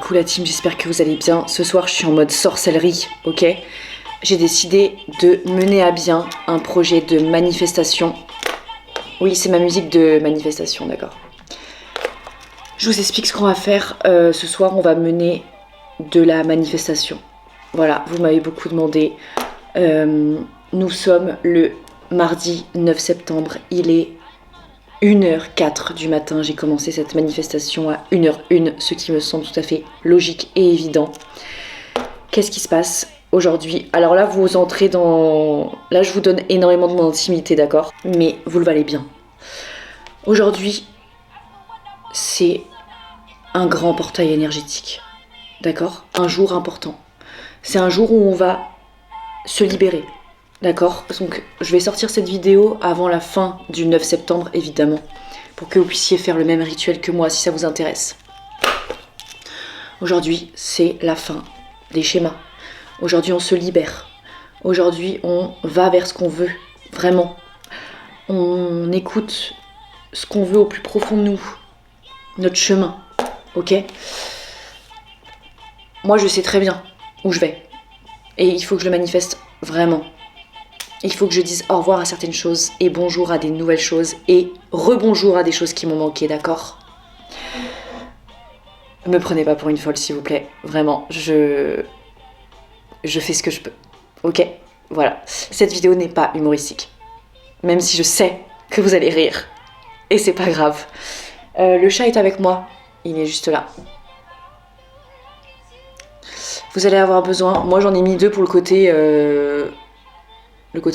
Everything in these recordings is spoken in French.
Coucou la team, j'espère que vous allez bien. Ce soir, je suis en mode sorcellerie, ok? J'ai décidé de mener à bien un projet de manifestation. Oui, c'est ma musique de manifestation, d'accord. Je vous explique ce qu'on va faire. Ce soir, on va mener de la manifestation. Voilà, vous m'avez beaucoup demandé. Nous sommes le mardi 9 septembre. Il est 1h04 du matin, j'ai commencé cette manifestation à 1h01, ce qui me semble tout à fait logique et évident. Qu'est-ce qui se passe aujourd'hui? Alors là, vous entrez dans... Là, je vous donne énormément de mon intimité, d'accord? Mais vous le valez bien. Aujourd'hui, c'est un grand portail énergétique, d'accord? Un jour important. C'est un jour où on va se libérer. D'accord, donc je vais sortir cette vidéo avant la fin du 9 septembre évidemment, pour que vous puissiez faire le même rituel que moi si ça vous intéresse. Aujourd'hui, c'est la fin des schémas. Aujourd'hui, on se libère. Aujourd'hui, on va vers ce qu'on veut, vraiment. On écoute ce qu'on veut au plus profond de nous, notre chemin, ok? Moi, je sais très bien où je vais. Et il faut que je le manifeste vraiment. Il faut que je dise au revoir à certaines choses et bonjour à des nouvelles choses et rebonjour à des choses qui m'ont manqué, d'accord? Me prenez pas pour une folle, s'il vous plaît. Vraiment, je fais ce que je peux. Ok? Voilà. Cette vidéo n'est pas humoristique. Même si je sais que vous allez rire. Et c'est pas grave. Le chat est avec moi. Il est juste là. Vous allez avoir besoin... Moi, j'en ai mis 2 pour le côté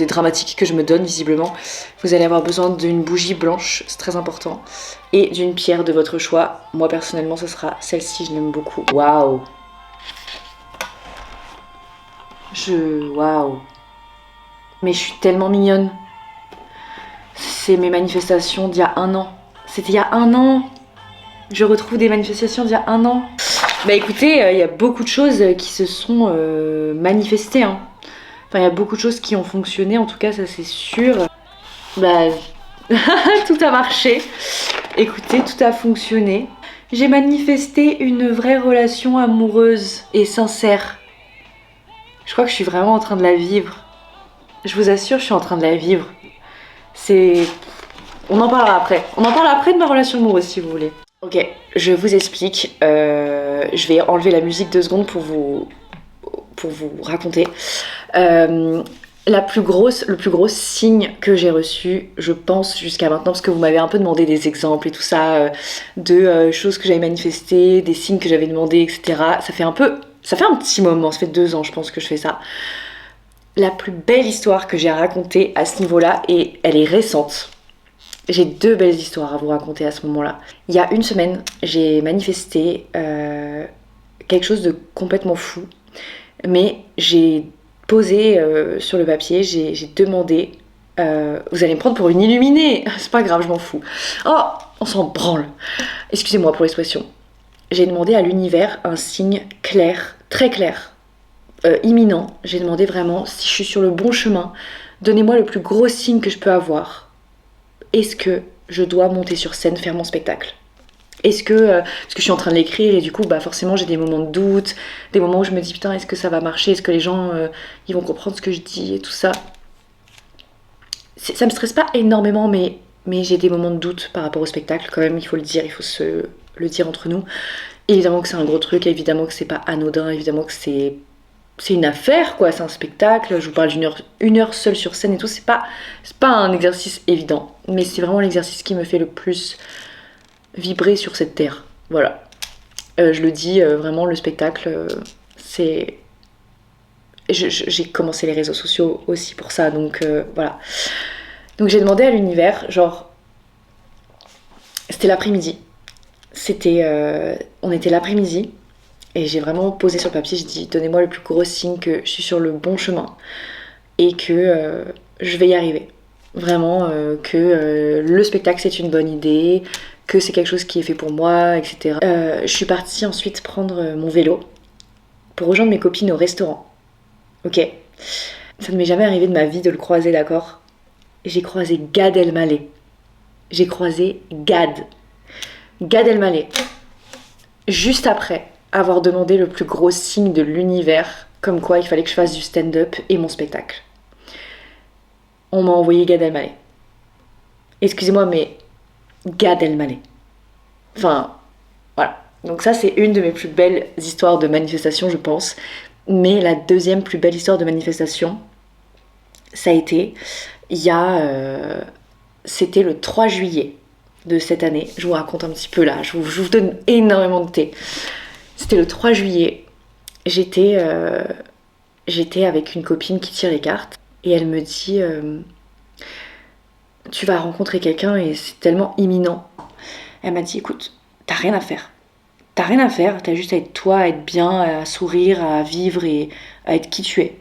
dramatique que je me donne visiblement. Vous allez avoir besoin d'une bougie blanche, c'est très important, et d'une pierre de votre choix. Moi personnellement ce sera celle-ci, je l'aime beaucoup. Waouh! Waouh! Mais je suis tellement mignonne. C'est mes manifestations d'il y a 1 an. C'était il y a 1 an. Je retrouve des manifestations d'il y a 1 an. Bah écoutez, il y a beaucoup de choses qui se sont manifestées, hein. Enfin, il y a beaucoup de choses qui ont fonctionné, en tout cas, ça c'est sûr. Bah, tout a marché. Écoutez, tout a fonctionné. J'ai manifesté une vraie relation amoureuse et sincère. Je crois que je suis vraiment en train de la vivre. Je vous assure, je suis en train de la vivre. C'est... On en parlera après. On en parle après de ma relation amoureuse, si vous voulez. Ok, je vous explique. Je vais enlever la musique 2 secondes pour vous raconter. Le plus gros signe que j'ai reçu, je pense, jusqu'à maintenant, parce que vous m'avez un peu demandé des exemples et tout ça, de choses que j'avais manifestées, des signes que j'avais demandé, etc. Ça fait un petit moment, ça fait 2 ans, je pense, que je fais ça. La plus belle histoire que j'ai à raconter à ce niveau-là, et elle est récente. J'ai 2 belles histoires à vous raconter à ce moment-là. Il y a 1 semaine, j'ai manifesté quelque chose de complètement fou. Mais j'ai posé sur le papier, j'ai demandé... vous allez me prendre pour une illuminée. C'est pas grave, je m'en fous. Oh, on s'en branle. Excusez-moi pour l'expression. J'ai demandé à l'univers un signe clair, très clair, imminent. J'ai demandé vraiment si je suis sur le bon chemin. Donnez-moi le plus gros signe que je peux avoir. Est-ce que je dois monter sur scène, faire mon spectacle ? Est-ce que, parce que je suis en train de l'écrire et du coup bah forcément j'ai des moments de doute, des moments où je me dis putain est-ce que ça va marcher, est-ce que les gens ils vont comprendre ce que je dis et tout ça. Ça me stresse pas énormément mais j'ai des moments de doute par rapport au spectacle quand même, il faut le dire, il faut se le dire entre nous. Évidemment que c'est un gros truc, évidemment que c'est pas anodin, évidemment que c'est une affaire quoi, c'est un spectacle, je vous parle d'une heure seule sur scène et tout, c'est pas un exercice évident, mais c'est vraiment l'exercice qui me fait le plus vibrer sur cette terre, voilà. Je le dis vraiment, le spectacle, c'est... J'ai commencé les réseaux sociaux aussi pour ça, donc voilà. Donc j'ai demandé à l'univers, genre... C'était l'après-midi. On était l'après-midi, et j'ai vraiment posé sur le papier, j'ai dit, donnez-moi le plus gros signe que je suis sur le bon chemin, et que je vais y arriver. Vraiment, que le spectacle c'est une bonne idée, que c'est quelque chose qui est fait pour moi, etc. Je suis partie ensuite prendre mon vélo pour rejoindre mes copines au restaurant. Ok. Ça ne m'est jamais arrivé de ma vie de le croiser, d'accord? J'ai croisé Gad Elmaleh. J'ai croisé Gad Elmaleh. Juste après avoir demandé le plus gros signe de l'univers, comme quoi il fallait que je fasse du stand-up et mon spectacle. On m'a envoyé Gad Elmaleh. Excusez-moi, mais Gad Elmaleh. Enfin, voilà. Donc ça, c'est une de mes plus belles histoires de manifestation, je pense. Mais la deuxième plus belle histoire de manifestation, ça a été, c'était le 3 juillet de cette année. Je vous raconte un petit peu là, je vous donne énormément de thé. C'était le 3 juillet, j'étais avec une copine qui tire les cartes et elle me dit tu vas rencontrer quelqu'un et c'est tellement imminent. Elle m'a dit écoute, t'as rien à faire. T'as juste à être toi, à être bien, à sourire, à vivre et à être qui tu es.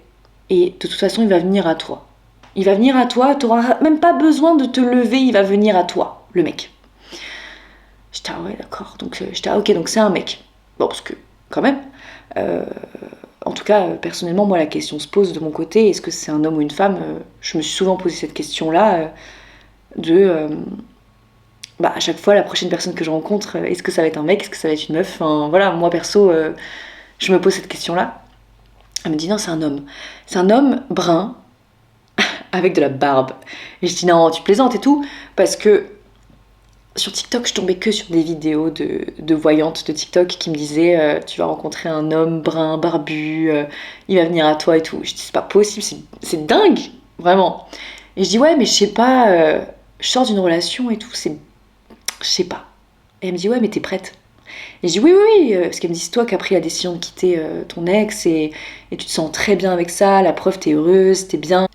Et de toute façon, il va venir à toi. Il va venir à toi, t'auras même pas besoin de te lever, il va venir à toi, le mec. J'étais ah ouais d'accord, donc j'étais ah ok donc c'est un mec. Bon parce que quand même, en tout cas personnellement moi la question se pose de mon côté, est-ce que c'est un homme ou une femme? Je me suis souvent posé cette question là à chaque fois la prochaine personne que je rencontre, est-ce que ça va être un mec, est-ce que ça va être une meuf? Enfin voilà, moi perso je me pose cette question là. Elle me dit non c'est un homme. C'est un homme brun avec de la barbe. Et je dis non tu plaisantes et tout parce que sur TikTok, je tombais que sur des vidéos de voyantes de TikTok qui me disaient tu vas rencontrer un homme brun, barbu, il va venir à toi et tout. Je dis c'est pas possible, c'est dingue, vraiment. Et je dis ouais mais je sais pas, je sors d'une relation et tout, je sais pas. Et elle me dit ouais mais t'es prête? Et je dis oui, parce qu'elle me dit c'est toi qui as pris la décision de quitter ton ex et tu te sens très bien avec ça, la preuve t'es heureuse, t'es bien.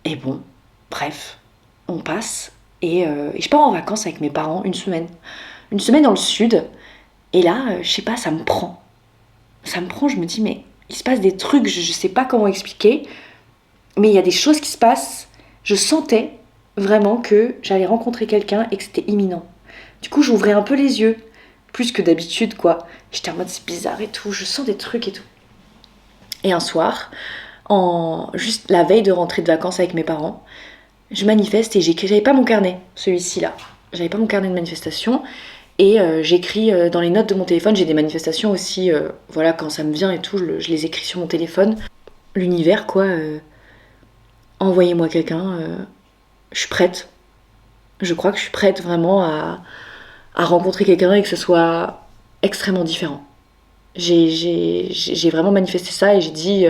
Et bon, bref, on passe. Et je pars en vacances avec mes parents une semaine. Une semaine dans le sud. Et là, je sais pas, ça me prend. Ça me prend, je me dis, mais il se passe des trucs, je sais pas comment expliquer. Mais il y a des choses qui se passent. Je sentais vraiment que j'allais rencontrer quelqu'un et que c'était imminent. Du coup, j'ouvrais un peu les yeux. Plus que d'habitude, quoi. J'étais en mode, c'est bizarre et tout. Je sens des trucs et tout. Et un soir, juste la veille de rentrer de vacances avec mes parents, je manifeste et j'avais pas mon carnet, celui-ci là. J'avais pas mon carnet de manifestation et j'écris dans les notes de mon téléphone, j'ai des manifestations aussi, voilà, quand ça me vient et tout, je les écris sur mon téléphone. L'univers quoi, envoyez-moi quelqu'un, je suis prête. Je crois que je suis prête vraiment à rencontrer quelqu'un et que ce soit extrêmement différent. J'ai vraiment manifesté ça et j'ai dit,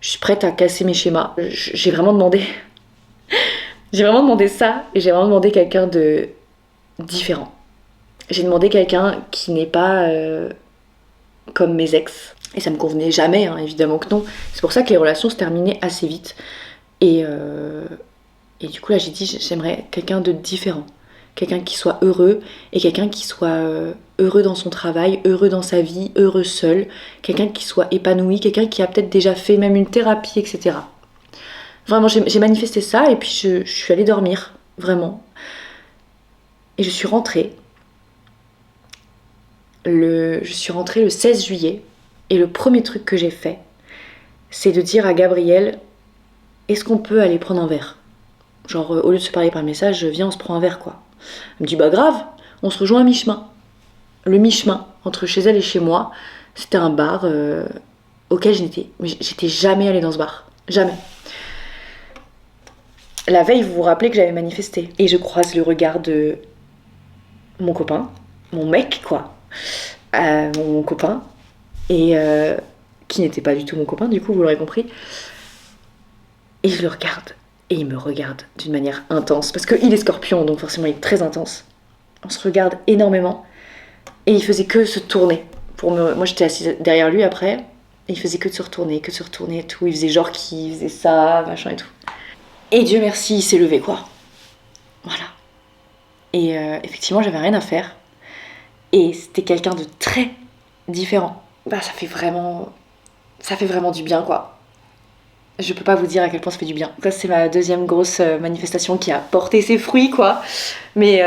je suis prête à casser mes schémas. J'ai vraiment demandé... J'ai vraiment demandé ça et j'ai vraiment demandé quelqu'un de différent. J'ai demandé quelqu'un qui n'est pas comme mes ex. Et ça me convenait jamais, hein, évidemment que non. C'est pour ça que les relations se terminaient assez vite. Et du coup là j'ai dit j'aimerais quelqu'un de différent. Quelqu'un qui soit heureux et quelqu'un qui soit heureux dans son travail, heureux dans sa vie, heureux seul. Quelqu'un qui soit épanoui, quelqu'un qui a peut-être déjà fait même une thérapie, etc. Vraiment, j'ai manifesté ça et puis je suis allée dormir, vraiment. Et je suis rentrée. Je suis rentrée le 16 juillet et le premier truc que j'ai fait, c'est de dire à Gabriel, est-ce qu'on peut aller prendre un verre? Genre, au lieu de se parler par message, viens, on se prend un verre, quoi. Elle me dit, bah grave, on se rejoint à mi-chemin. Le mi-chemin, entre chez elle et chez moi, c'était un bar auquel j'étais jamais allée dans ce bar. Jamais. La veille, vous vous rappelez que j'avais manifesté. Et je croise le regard de mon copain, mon mec quoi, mon copain, et qui n'était pas du tout mon copain, du coup, vous l'aurez compris. Et je le regarde, et il me regarde d'une manière intense, parce qu'il est scorpion, donc forcément il est très intense. On se regarde énormément, et il faisait que se tourner. Moi j'étais assise derrière lui après, et il faisait que de se retourner et tout. Il faisait genre qu'il faisait ça, machin et tout. Et Dieu merci, il s'est levé, quoi. Voilà. Et effectivement, j'avais rien à faire. Et c'était quelqu'un de très différent. Bah, ça fait vraiment du bien, quoi. Je peux pas vous dire à quel point ça fait du bien. Ça, c'est ma deuxième grosse manifestation qui a porté ses fruits, quoi. Mais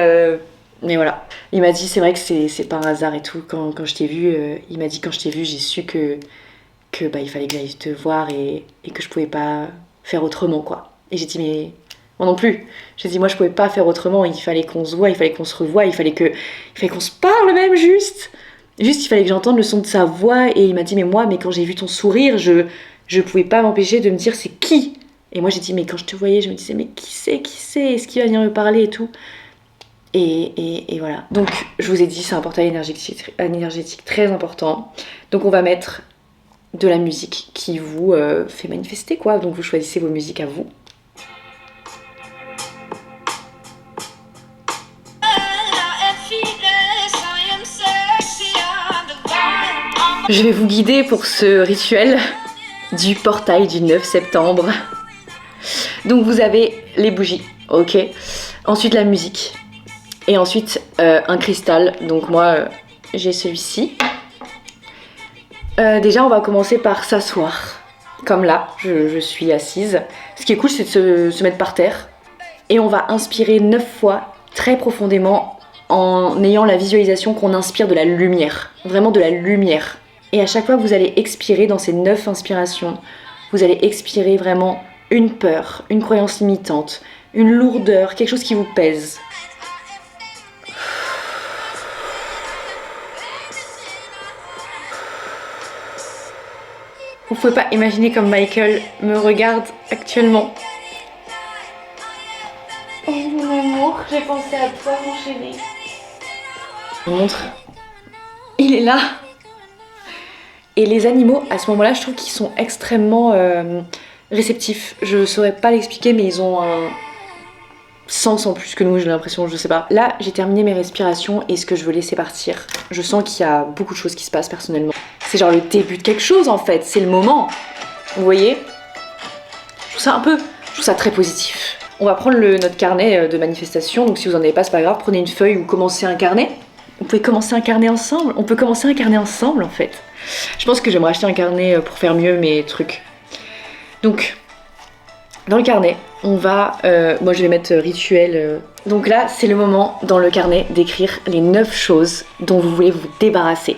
Mais voilà. Il m'a dit, c'est vrai que c'est pas un hasard et tout. Quand je t'ai vu, il m'a dit, quand je t'ai vu, j'ai su que bah, il fallait que j'aille te voir et que je pouvais pas faire autrement, quoi. Et j'ai dit, mais moi non plus. J'ai dit, moi je pouvais pas faire autrement. Il fallait qu'on se voit, il fallait qu'on se revoie, il fallait qu'on se parle même, juste. Juste, il fallait que j'entende le son de sa voix. Et il m'a dit, mais quand j'ai vu ton sourire, je pouvais pas m'empêcher de me dire, c'est qui? Et moi j'ai dit, mais quand je te voyais, je me disais, mais qui c'est? Est-ce qu'il va venir me parler et tout? Et voilà. Donc, je vous ai dit, c'est un portail énergétique très important. Donc, on va mettre de la musique qui vous fait manifester, quoi. Donc, vous choisissez vos musiques à vous. Je vais vous guider pour ce rituel du portail du 9 septembre. Donc, vous avez les bougies, ok. Ensuite, la musique. Et ensuite, un cristal. Donc moi, j'ai celui-ci. Déjà, on va commencer par s'asseoir. Comme là, je suis assise. Ce qui est cool, c'est de se mettre par terre. Et on va inspirer 9 fois, très profondément, en ayant la visualisation qu'on inspire de la lumière. Vraiment de la lumière. Et à chaque fois que vous allez expirer dans ces 9 inspirations, vous allez expirer vraiment une peur, une croyance limitante, une lourdeur, quelque chose qui vous pèse. Vous pouvez pas imaginer comme Michael me regarde actuellement. Oh mon amour, j'ai pensé à toi mon chéri. Je vous montre. Il est là. Et les animaux, à ce moment-là, je trouve qu'ils sont extrêmement réceptifs. Je saurais pas l'expliquer, mais ils ont un sens en plus que nous, j'ai l'impression, je sais pas. Là, j'ai terminé mes respirations et ce que je veux laisser partir. Je sens qu'il y a beaucoup de choses qui se passent personnellement. C'est genre le début de quelque chose en fait, c'est le moment. Vous voyez? Je trouve ça très positif. On va prendre notre carnet de manifestation, donc si vous en avez pas, c'est pas grave, prenez une feuille ou commencez un carnet. Vous pouvez commencer un carnet ensemble, on peut commencer un carnet ensemble en fait. Je pense que j'aimerais acheter un carnet pour faire mieux mes trucs. Donc, dans le carnet, on va... moi je vais mettre rituel. Donc là, c'est le moment dans le carnet d'écrire les 9 choses dont vous voulez vous débarrasser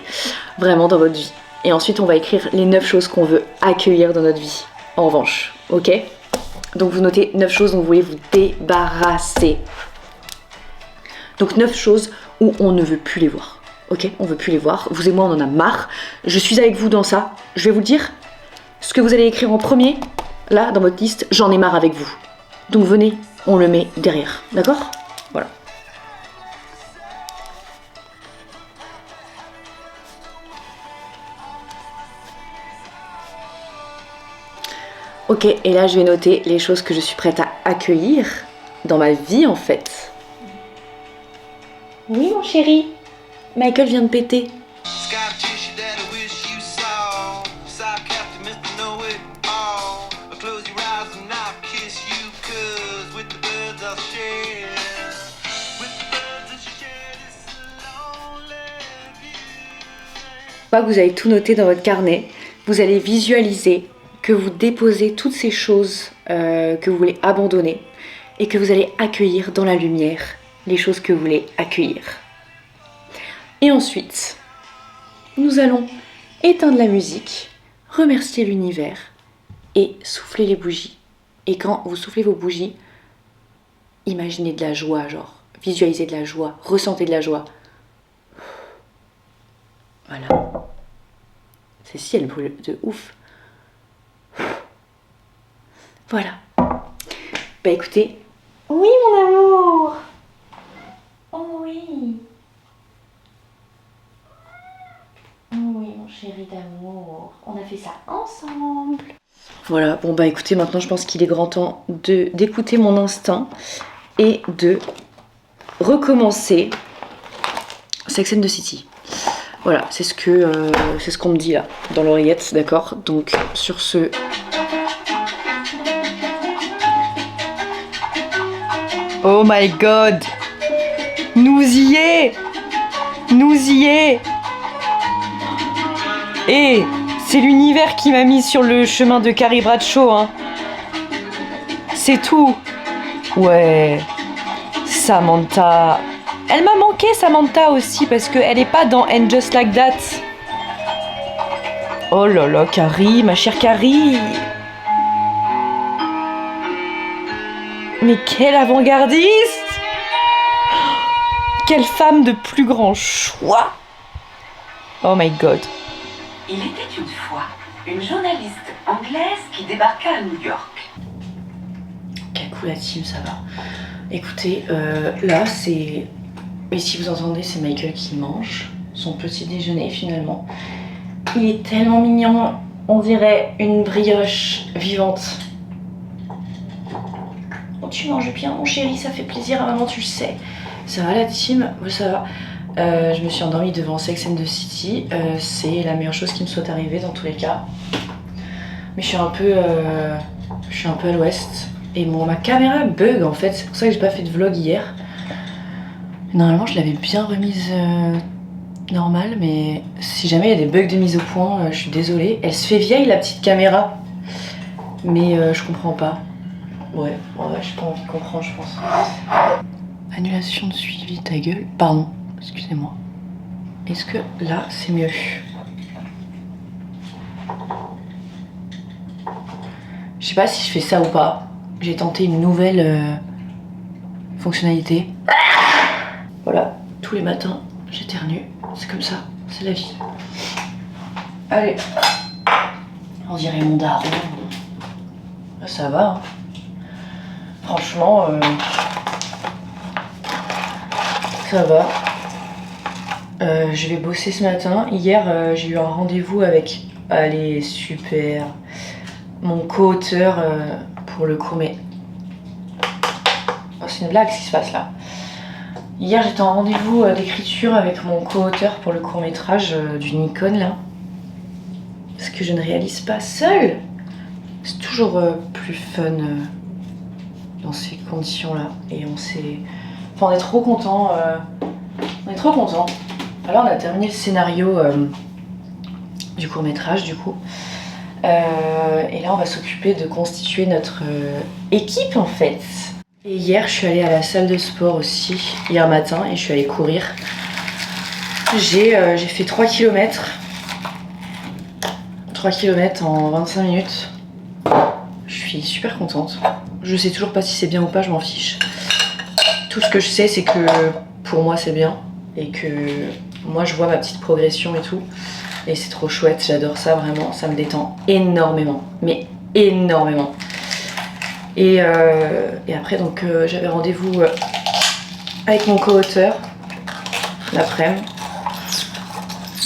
vraiment dans votre vie. Et ensuite, on va écrire les 9 choses qu'on veut accueillir dans notre vie, en revanche. Ok? Donc vous notez 9 choses dont vous voulez vous débarrasser. Donc 9 choses où on ne veut plus les voir. Ok? On veut plus les voir. Vous et moi, on en a marre. Je suis avec vous dans ça. Je vais vous le dire. Ce que vous allez écrire en premier, là, dans votre liste, j'en ai marre avec vous. Donc venez, on le met derrière. D'accord? Voilà. Ok, et là je vais noter les choses que je suis prête à accueillir dans ma vie en fait. Oui mon chéri, Michael vient de péter. Une fois que vous avez tout noté dans votre carnet, vous allez visualiser que vous déposez toutes ces choses que vous voulez abandonner et que vous allez accueillir dans la lumière les choses que vous voulez accueillir. Et ensuite, nous allons éteindre la musique, remercier l'univers et souffler les bougies. Et quand vous soufflez vos bougies, imaginez de la joie, genre visualisez de la joie, ressentez de la joie. Voilà. Celle-ci, elle brûle de ouf. Voilà. Bah écoutez. Oui mon amour. Oh oui. Oh oui mon chéri d'amour. On a fait ça ensemble. Voilà, bon bah écoutez, maintenant je pense qu'il est grand temps d'écouter mon instinct et de recommencer Sex and the City. Voilà, c'est ce qu'on me dit là, dans l'oreillette, d'accord? Donc sur ce... Oh my god! Nous y est! Nous y est! Et c'est l'univers qui m'a mis sur le chemin de Carrie Bradshaw, hein. C'est tout. Ouais. Samantha Elle m'a manqué Samantha aussi parce qu'elle est pas dans And Just Like That. Oh là là, Carrie, ma chère Carrie. Mais quelle avant-gardiste! Quelle femme de plus grand choix! Oh my god. Il était une fois une journaliste anglaise qui débarqua à New York. Cacou la team, ça va. Écoutez, là c'est... Et si vous entendez, c'est Michael qui mange son petit déjeuner finalement. Il est tellement mignon, on dirait une brioche vivante. Oh, tu manges bien mon chéri, ça fait plaisir à maman, tu le sais. Ça va la team? Oui, ça va. Je me suis endormie devant Sex and the City. C'est la meilleure chose qui me soit arrivée dans tous les cas. Mais je suis un peu à l'ouest. Et ma caméra bug en fait, c'est pour ça que j'ai pas fait de vlog hier. Normalement je l'avais bien remise normale, mais si jamais il y a des bugs de mise au point, je suis désolée. Elle se fait vieille la petite caméra, mais je comprends pas. Ouais, j'ai pas envie de comprendre je pense. Annulation de suivi, ta gueule. Pardon, excusez-moi. Est-ce que là c'est mieux? Je sais pas si je fais ça ou pas. J'ai tenté une nouvelle fonctionnalité. Voilà, tous les matins, j'éternue. C'est comme ça, c'est la vie. Allez. On dirait mon daron. Là, ça va. Hein. Franchement, ça va. Je vais bosser ce matin. Hier, j'ai eu un rendez-vous avec... Allez, super. Mon co-auteur pour le court métrage. Oh, c'est une blague ce qui se passe là. Hier j'étais en rendez-vous d'écriture avec mon co-auteur pour le court métrage du Nikon là. Parce que je ne réalise pas seule. C'est toujours plus fun dans ces conditions là. Et on s'est... Enfin on est trop contents. On est trop contents. Alors on a terminé le scénario du court métrage du coup. Et là on va s'occuper de constituer notre équipe en fait. Et hier je suis allée à la salle de sport aussi, hier matin, et je suis allée courir. J'ai fait 3 km. 3 km en 25 minutes. Je suis super contente. Je sais toujours pas si c'est bien ou pas, je m'en fiche. Tout ce que je sais c'est que pour moi c'est bien. Et que moi je vois ma petite progression et tout. Et c'est trop chouette, j'adore ça vraiment, ça me détend énormément, mais énormément. Et après donc j'avais rendez-vous avec mon co-auteur l'après-midi.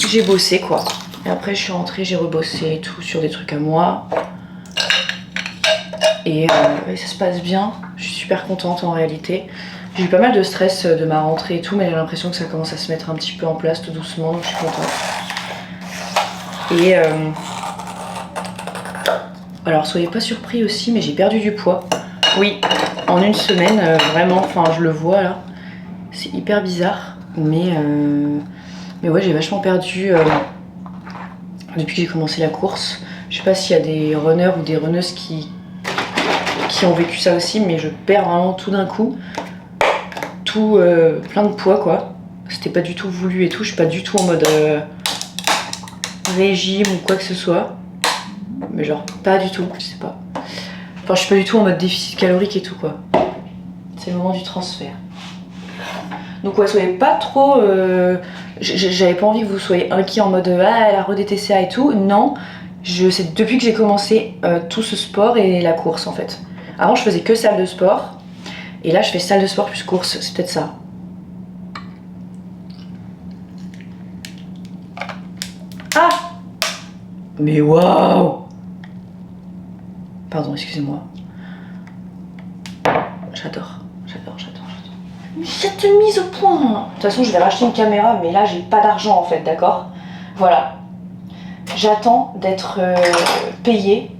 J'ai bossé quoi. Et après je suis rentrée, j'ai rebossé et tout sur des trucs à moi. Et ça se passe bien, je suis super contente en réalité. J'ai eu pas mal de stress de ma rentrée et tout, mais j'ai l'impression que ça commence à se mettre un petit peu en place tout doucement, donc je suis contente. Et alors soyez pas surpris aussi, mais j'ai perdu du poids. Oui, en une semaine, vraiment, enfin je le vois là. C'est hyper bizarre, mais ouais j'ai vachement perdu depuis que j'ai commencé la course. Je sais pas s'il y a des runners ou des runneuses qui ont vécu ça aussi, mais je perds vraiment tout d'un coup. Tout plein de poids quoi. C'était pas du tout voulu et tout, je suis pas du tout en mode... régime ou quoi que ce soit, mais genre pas du tout, je sais pas. Enfin je suis pas du tout en mode déficit calorique et tout quoi. C'est le moment du transfert. Donc ouais, soyez pas trop... j'avais pas envie que vous soyez inquiets en mode ah elle a re-DTCA et tout. Non, c'est depuis que j'ai commencé tout ce sport et la course en fait. Avant je faisais que salle de sport et là je fais salle de sport plus course, c'est peut-être ça. Ah! Mais waouh! Pardon, excusez-moi. J'adore. Mais cette mise au point! De toute façon, je vais racheter une caméra, mais là, j'ai pas d'argent en fait, d'accord? Voilà. J'attends d'être payée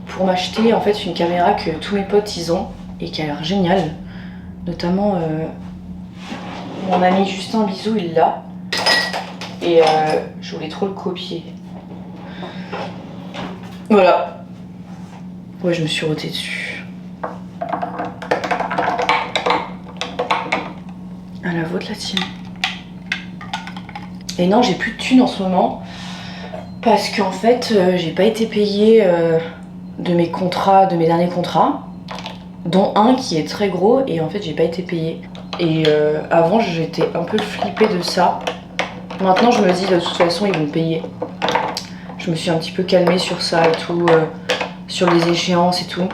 pour m'acheter en fait une caméra que tous mes potes ils ont et qui a l'air géniale. Notamment mon ami Justin Bisou, il l'a. Et je voulais trop le copier. Voilà. Ouais, je me suis rotée dessus. À la vôtre la team. Et non, j'ai plus de thunes en ce moment. Parce qu'en fait, j'ai pas été payée de mes contrats, de mes derniers contrats. Dont un qui est très gros et en fait j'ai pas été payée. Et avant j'étais un peu flippée de ça. Maintenant je me dis de toute façon ils vont me payer. Je me suis un petit peu calmée sur ça et tout, sur les échéances et tout.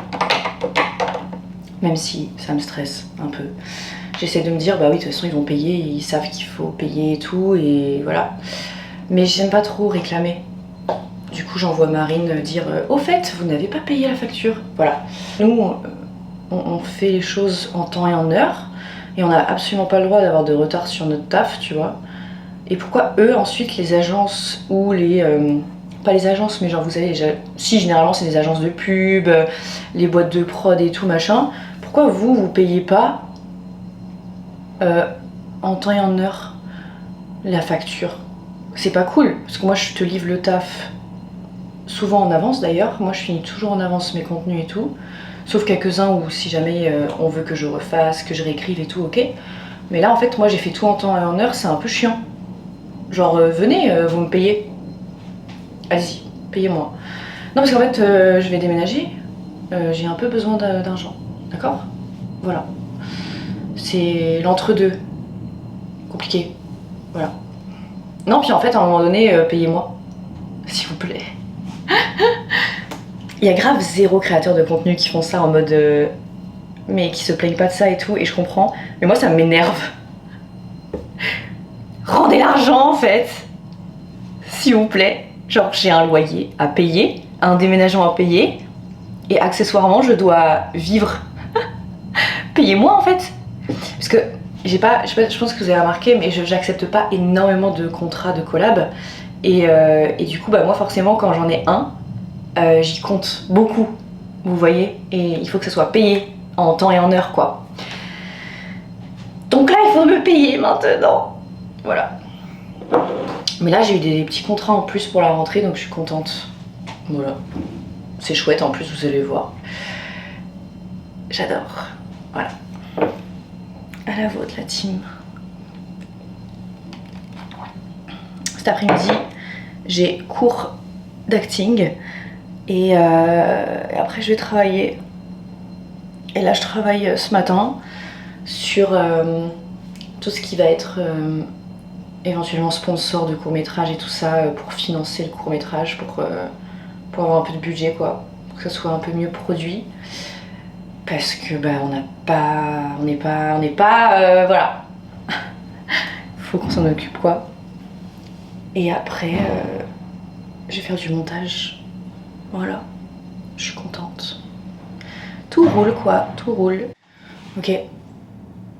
Même si ça me stresse un peu. J'essaie de me dire bah oui de toute façon ils vont payer, ils savent qu'il faut payer et tout et voilà. Mais j'aime pas trop réclamer. Du coup j'envoie Marine dire au fait vous n'avez pas payé la facture. Voilà. Nous on fait les choses en temps et en heure et on n'a absolument pas le droit d'avoir de retard sur notre taf, tu vois. Et pourquoi eux ensuite les agences ou les pas les agences mais genre vous savez si généralement c'est des agences de pub, les boîtes de prod et tout machin, pourquoi vous payez pas en temps et en heure la facture? C'est pas cool parce que moi je te livre le taf souvent en avance d'ailleurs, moi je finis toujours en avance mes contenus et tout. Sauf quelques-uns où si jamais on veut que je refasse, que je réécrive et tout, ok. Mais là en fait moi j'ai fait tout en temps et en heure, c'est un peu chiant. Genre venez, vous me payez. Allez-y, payez-moi. Non parce qu'en fait je vais déménager, j'ai un peu besoin d'argent, d'accord? Voilà. C'est l'entre-deux. Compliqué. Voilà. Non puis en fait à un moment donné, payez-moi. S'il vous plaît. Il y a grave zéro créateur de contenu qui font ça en mode mais qui se plaignent pas de ça et tout et je comprends mais moi ça m'énerve. Rendez l'argent en fait s'il vous plaît. Genre j'ai un loyer à payer, un déménagement à payer et accessoirement je dois vivre. Payez-moi en fait parce que j'ai pas, je pense que vous avez remarqué mais j'accepte pas énormément de contrats de collab et du coup bah moi forcément quand j'en ai un j'y compte beaucoup, vous voyez, et il faut que ça soit payé en temps et en heure quoi. Donc là il faut me payer maintenant. Voilà. Mais là j'ai eu des petits contrats en plus pour la rentrée donc je suis contente. Voilà. C'est chouette en plus vous allez voir. J'adore. Voilà. À la vôtre la team. Cet après-midi j'ai cours d'acting. Et après je vais travailler. Et là je travaille ce matin sur tout ce qui va être éventuellement sponsor de court-métrage et tout ça pour financer le court-métrage, pour avoir un peu de budget quoi, pour que ça soit un peu mieux produit. Parce que bah on n'est pas voilà. Faut qu'on s'en occupe quoi. Et après je vais faire du montage. Voilà, je suis contente. Tout roule quoi, tout roule. Ok,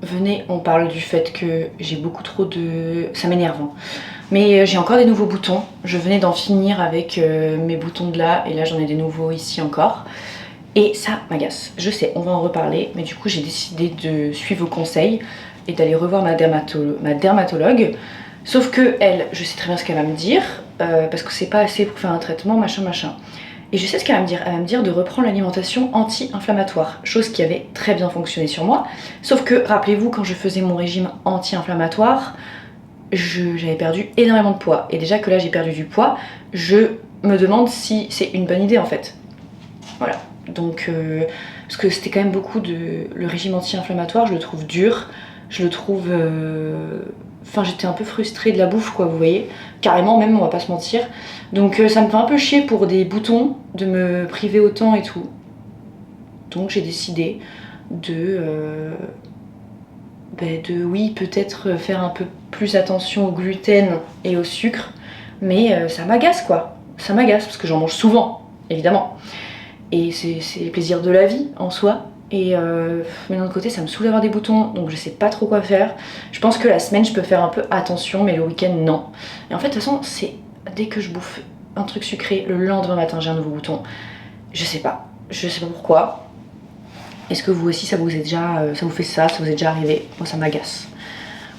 venez, on parle du fait que j'ai beaucoup trop de... Ça m'énerve, hein. Mais j'ai encore des nouveaux boutons. Je venais d'en finir avec mes boutons de là, et là j'en ai des nouveaux ici encore. Et ça m'agace. Je sais, on va en reparler, mais du coup j'ai décidé de suivre vos conseils et d'aller revoir ma dermatologue. Sauf que elle, je sais très bien ce qu'elle va me dire, parce que c'est pas assez pour faire un traitement, machin, machin. Et je sais ce qu'elle va me dire. Elle va me dire de reprendre l'alimentation anti-inflammatoire, chose qui avait très bien fonctionné sur moi. Sauf que, rappelez-vous, quand je faisais mon régime anti-inflammatoire, j'avais perdu énormément de poids. Et déjà que là j'ai perdu du poids, je me demande si c'est une bonne idée en fait. Voilà. Donc, parce que c'était quand même beaucoup de... Le régime anti-inflammatoire, je le trouve dur. Je le trouve... Enfin, j'étais un peu frustrée de la bouffe, quoi, vous voyez. Carrément, même, on va pas se mentir. Donc, ça me fait un peu chier pour des boutons de me priver autant et tout. Donc, j'ai décidé oui, peut-être faire un peu plus attention au gluten et au sucre. Mais ça m'agace, quoi. Ça m'agace, parce que j'en mange souvent, évidemment. Et c'est les plaisirs de la vie, en soi. Mais d'un autre côté ça me saoule d'avoir des boutons donc je sais pas trop quoi faire. Je pense que la semaine je peux faire un peu attention mais le week-end non. Et en fait de toute façon c'est dès que je bouffe un truc sucré le lendemain matin j'ai un nouveau bouton. Je sais pas pourquoi. Est-ce que vous aussi ça vous fait ça vous est déjà arrivé? Moi ça m'agace.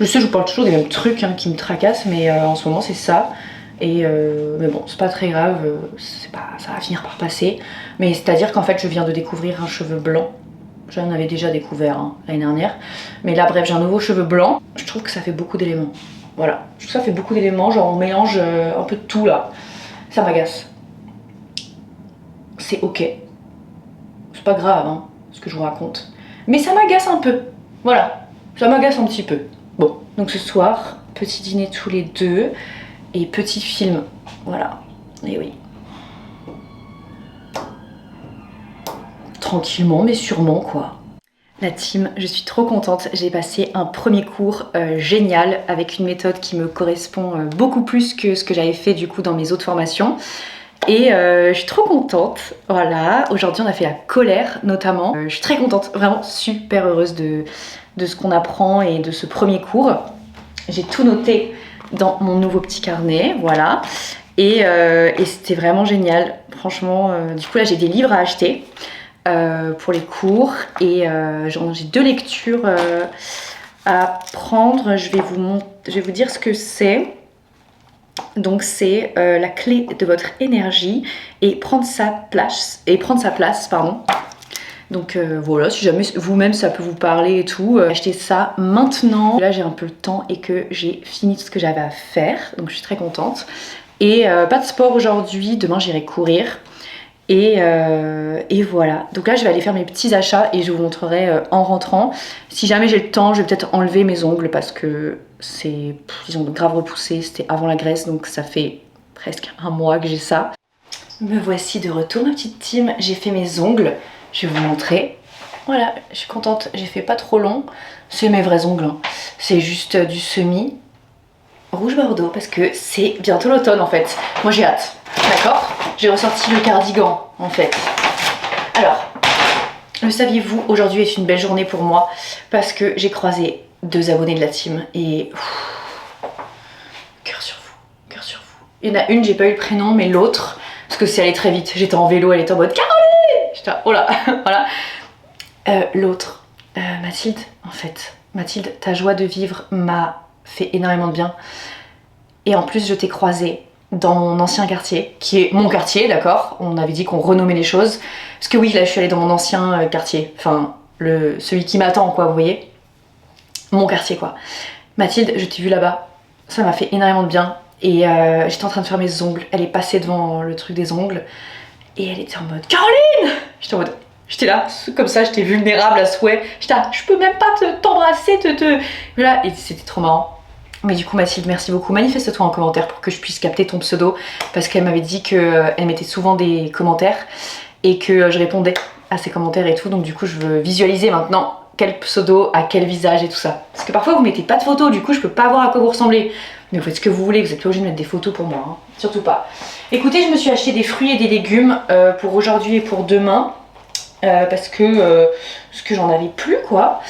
Je sais je vous parle toujours des mêmes trucs hein, qui me tracassent mais en ce moment c'est ça. Mais bon, c'est pas très grave, ça va finir par passer. Mais c'est à dire qu'en fait je viens de découvrir un cheveu blanc J'en avais déjà découvert hein, l'année dernière. Mais là, bref, j'ai un nouveau cheveu blanc. Je trouve que ça fait beaucoup d'éléments. Voilà, je trouve que ça fait beaucoup d'éléments. Genre, on mélange un peu de tout là. Ça m'agace. C'est ok. C'est pas grave, hein, ce que je vous raconte. Mais ça m'agace un peu. Voilà, ça m'agace un petit peu. Bon, donc ce soir, petit dîner tous les deux. Et petit film. Voilà. Et oui. Tranquillement mais sûrement quoi. La team, je suis trop contente, j'ai passé un premier cours génial avec une méthode qui me correspond beaucoup plus que ce que j'avais fait du coup dans mes autres formations. Et je suis trop contente, voilà. Aujourd'hui on a fait la colère notamment. Je suis très contente, vraiment super heureuse de ce qu'on apprend et de ce premier cours. J'ai tout noté dans mon nouveau petit carnet, voilà. Et c'était vraiment génial, franchement. Du coup là j'ai des livres à acheter. Pour les cours et j'ai 2 lectures à prendre. Je vais vous dire ce que c'est. Donc c'est la clé de votre énergie et prendre sa place, pardon. Donc voilà, si jamais vous-même ça peut vous parler et tout, achetez ça maintenant. Là j'ai un peu le temps et que j'ai fini tout ce que j'avais à faire, donc je suis très contente. Et pas de sport aujourd'hui, demain j'irai courir. Et voilà, donc là je vais aller faire mes petits achats et je vous montrerai en rentrant. Si jamais j'ai le temps, je vais peut-être enlever mes ongles parce que ils ont grave repoussé, c'était avant la graisse donc ça fait presque un mois que j'ai ça. Me voici de retour ma petite team, j'ai fait mes ongles, je vais vous montrer. Voilà, je suis contente, j'ai fait pas trop long, c'est mes vrais ongles, hein. C'est juste du semi rouge bordeaux parce que c'est bientôt l'automne en fait. Moi j'ai hâte, d'accord? J'ai ressorti le cardigan en fait. Alors, le saviez-vous, aujourd'hui est une belle journée pour moi parce que j'ai croisé 2 abonnés de la team et cœur sur vous, cœur sur vous. Il y en a une, j'ai pas eu le prénom, mais l'autre, parce que c'est allé très vite, j'étais en vélo, elle était en mode Caroline, j'étais là, oh là, voilà. L'autre, Mathilde, en fait. Mathilde, ta joie de vivre m'a fait énormément de bien. Et en plus, je t'ai croisée dans mon ancien quartier, qui est mon quartier, d'accord? On avait dit qu'on renommait les choses. Parce que oui, là, je suis allée dans mon ancien quartier. Enfin, celui qui m'attend, quoi, vous voyez? Mon quartier, quoi. Mathilde, je t'ai vue là-bas. Ça m'a fait énormément de bien. Et j'étais en train de faire mes ongles. Elle est passée devant le truc des ongles. Et elle était en mode Caroline! J'étais en mode... J'étais là, comme ça, j'étais vulnérable à souhait. J'étais là, je peux même pas t'embrasser, Voilà, et c'était trop marrant. Mais du coup, Mathilde, merci beaucoup. Manifeste-toi en commentaire pour que je puisse capter ton pseudo. Parce qu'elle m'avait dit qu'elle mettait souvent des commentaires et que je répondais à ses commentaires et tout. Donc du coup, je veux visualiser maintenant quel pseudo, à quel visage et tout ça. Parce que parfois, vous mettez pas de photos, du coup, je peux pas voir à quoi vous ressemblez. Mais vous faites ce que vous voulez, vous êtes pas obligé de mettre des photos pour moi, hein. Surtout pas. Écoutez, je me suis acheté des fruits et des légumes pour aujourd'hui et pour demain. Parce que j'en avais plus quoi.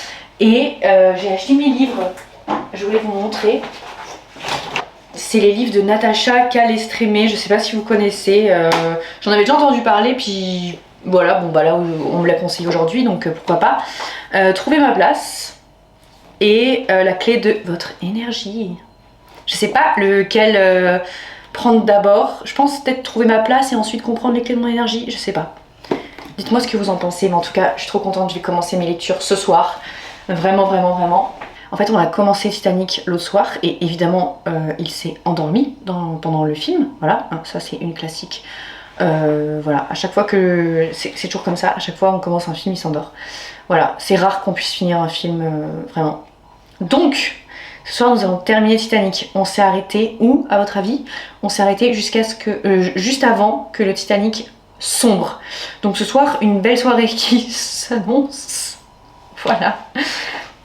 Et j'ai acheté mes livres. Je voulais vous montrer. C'est les livres de Natacha Calestrémé. Je sais pas si vous connaissez. J'en avais déjà entendu parler. Puis voilà, bon bah là on me l'a conseillé aujourd'hui. Donc pourquoi pas. Trouver ma place. Et la clé de votre énergie. Je sais pas lequel prendre d'abord. Je pense peut-être trouver ma place et ensuite comprendre les clés de mon énergie. Je sais pas. Dites-moi ce que vous en pensez, mais en tout cas, je suis trop contente, je vais commencer mes lectures ce soir. Vraiment, vraiment, vraiment. En fait, on a commencé Titanic l'autre soir, et évidemment, il s'est endormi pendant le film. Voilà, hein, ça c'est une classique. Voilà, à chaque fois que... C'est toujours comme ça, à chaque fois on commence un film, il s'endort. Voilà, c'est rare qu'on puisse finir un film, vraiment. Donc, ce soir, nous allons terminer Titanic. On s'est arrêté où, à votre avis? On s'est arrêté jusqu'à ce que... juste avant que le Titanic... sombre. Donc ce soir, une belle soirée qui s'annonce. Voilà.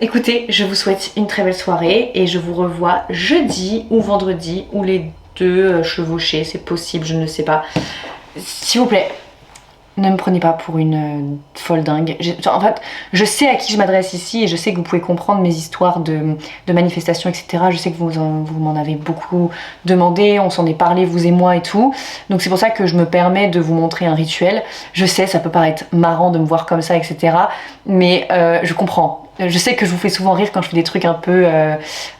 Écoutez, je vous souhaite une très belle soirée et je vous revois jeudi ou vendredi ou les deux chevauchés, c'est possible, je ne le sais pas. S'il vous plaît, ne me prenez pas pour une folle dingue. En fait, je sais à qui je m'adresse ici et je sais que vous pouvez comprendre mes histoires de manifestations, etc. Je sais que vous m'en avez beaucoup demandé, on s'en est parlé, vous et moi et tout. Donc c'est pour ça que je me permets de vous montrer un rituel. Je sais, ça peut paraître marrant de me voir comme ça, etc. Mais je comprends. Je sais que je vous fais souvent rire quand je fais des trucs un peu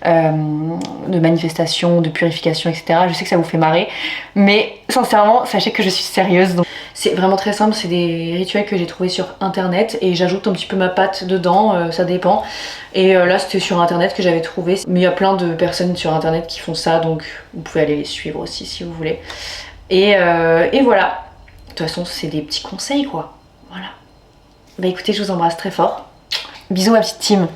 de manifestation, de purification, etc. Je sais que ça vous fait marrer, mais sincèrement, sachez que je suis sérieuse. Donc... C'est vraiment très simple, c'est des rituels que j'ai trouvés sur internet et j'ajoute un petit peu ma patte dedans, ça dépend. Et là, c'était sur internet que j'avais trouvé, mais il y a plein de personnes sur internet qui font ça, donc vous pouvez aller les suivre aussi si vous voulez. Et voilà. De toute façon, c'est des petits conseils quoi. Voilà. Bah écoutez, je vous embrasse très fort. Bisous ma petite team.